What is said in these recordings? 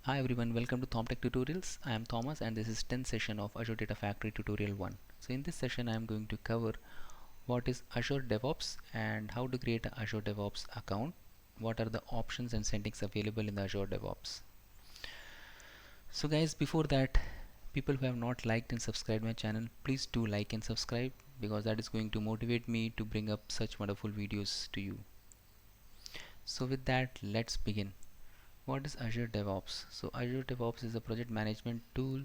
Hi everyone, welcome to ThomTech Tutorials. I am Thomas and this is 10th session of Azure Data Factory Tutorial 1. So in this session I am going to cover what is Azure DevOps and how to create an Azure DevOps account. What are the options and settings available in the Azure DevOps. So guys, before that, people who have not liked and subscribed my channel, please do like and subscribe because that is going to motivate me to bring up such wonderful videos to you. So with that, let's begin. What is Azure DevOps? So Azure DevOps is a project management tool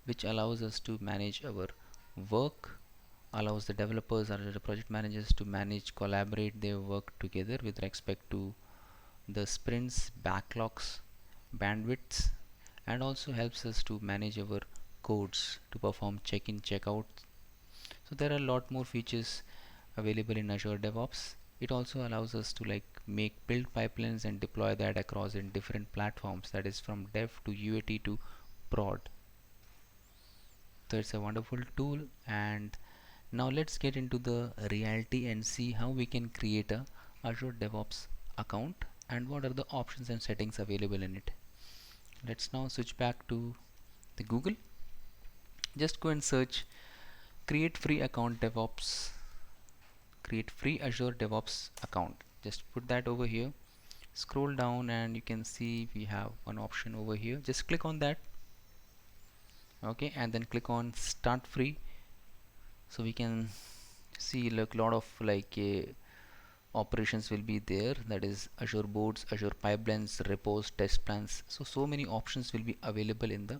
which allows us to manage our work, allows the developers or the project managers to manage, collaborate their work together with respect to the sprints, backlogs, bandwidths, and also helps us to manage our codes to perform check-in, check-out. So there are a lot more features available in Azure DevOps. It also allows us to make build pipelines and deploy that across in different platforms, that is from dev to UAT to prod. So it's a wonderful tool, and now let's get into the reality and see how we can create a Azure DevOps account and what are the options and settings available in it. Let's now switch back to the Google. Just go and search create free account DevOps, create free Azure DevOps account. Just put that over here, scroll down and you can see we have one option over here. Just click on that, okay, and then click on start free. So we can see like a lot of operations will be there, that is Azure boards, Azure pipelines, repos, test plans. So many options will be available in the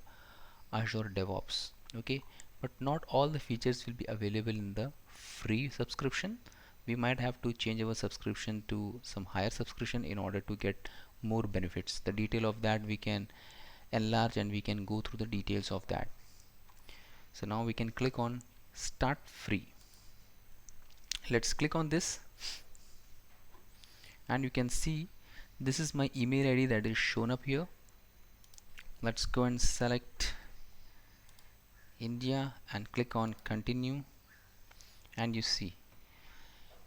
Azure DevOps, okay, but not all the features will be available in the free subscription. We might have to change our subscription to some higher subscription in order to get more benefits. The detail of that we can enlarge and we can go through the details of that. So now we can click on start free. Let's click on this and you can see this is my email ID that is shown up here. Let's go and select India and click on continue, and you see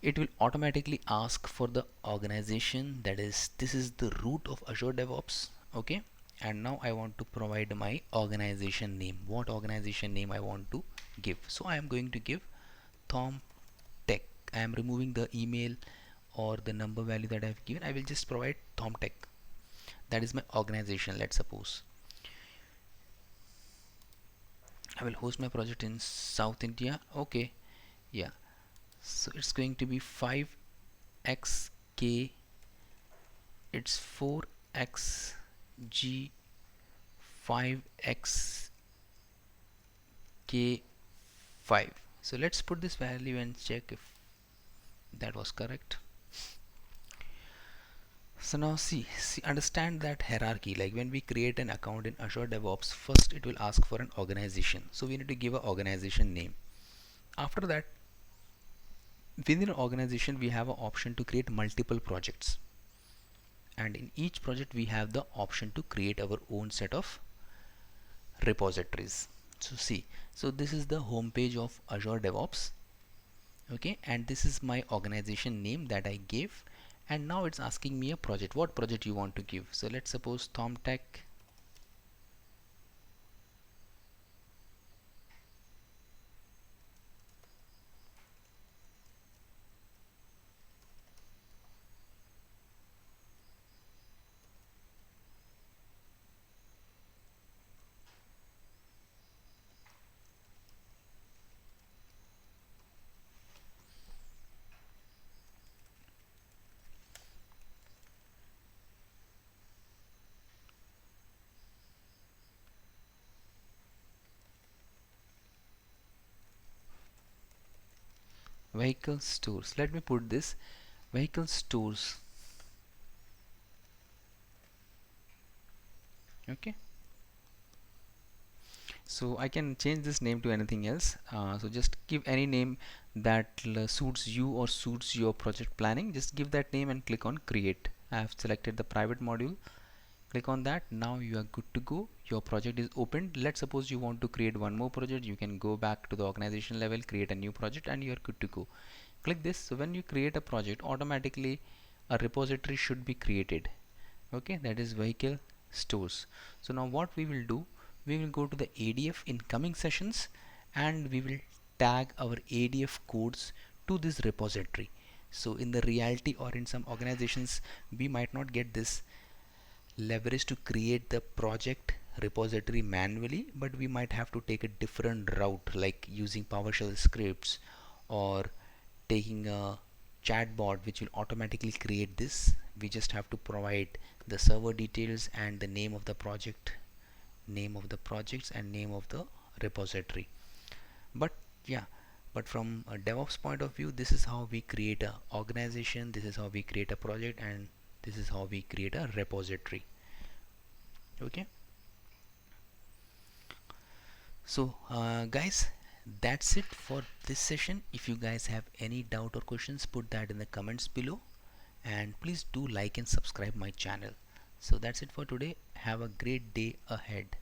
it will automatically ask for the organization, that is this is the root of Azure DevOps, okay. And now I want to provide my organization name, what organization name I want to give. So I am going to give Thom Tech. I am removing the email or the number value that I have given. I will just provide Thom Tech. That is my organization. Let's suppose I will host my project in South India, okay. Yeah, so it's going to be 5xk, it's 4xg 5xk 5. So let's put this value and check if that was correct. So now see, understand that hierarchy. Like when we create an account in Azure DevOps, first it will ask for an organization, so we need to give an organization name. After that, within an organization we have an option to create multiple projects, and in each project we have the option to create our own set of repositories. So see, so this is the home page of Azure DevOps, okay, and this is my organization name that I gave, and now it's asking me a project, what project you want to give. So let's suppose Thom Tech. Vehicle stores, let me put this vehicle stores, okay. So I can change this name to anything else, so just give any name that suits you or suits your project planning. Just give that name and click on create. I have selected the private module, click on that. Now you are good to go, your project is opened. Let's suppose you want to create one more project, you can go back to the organization level, create a new project, and you are good to go. Click this. So when you create a project, automatically a repository should be created, okay, that is vehicle stores. So now what we will do, we will go to the ADF in coming sessions and we will tag our ADF codes to this repository. So in the reality or in some organizations we might not get this leverage to create the project repository manually, but we might have to take a different route like using PowerShell scripts or taking a chatbot which will automatically create this. We just have to provide the server details and the name of the project, name of the projects and name of the repository. But yeah, but from a DevOps point of view, this is how we create a organization, this is how we create a project, and this is how we create a repository. Okay, so guys, that's it for this session. If you guys have any doubt or questions, put that in the comments below, and please do like and subscribe my channel. So that's it for today. Have a great day ahead.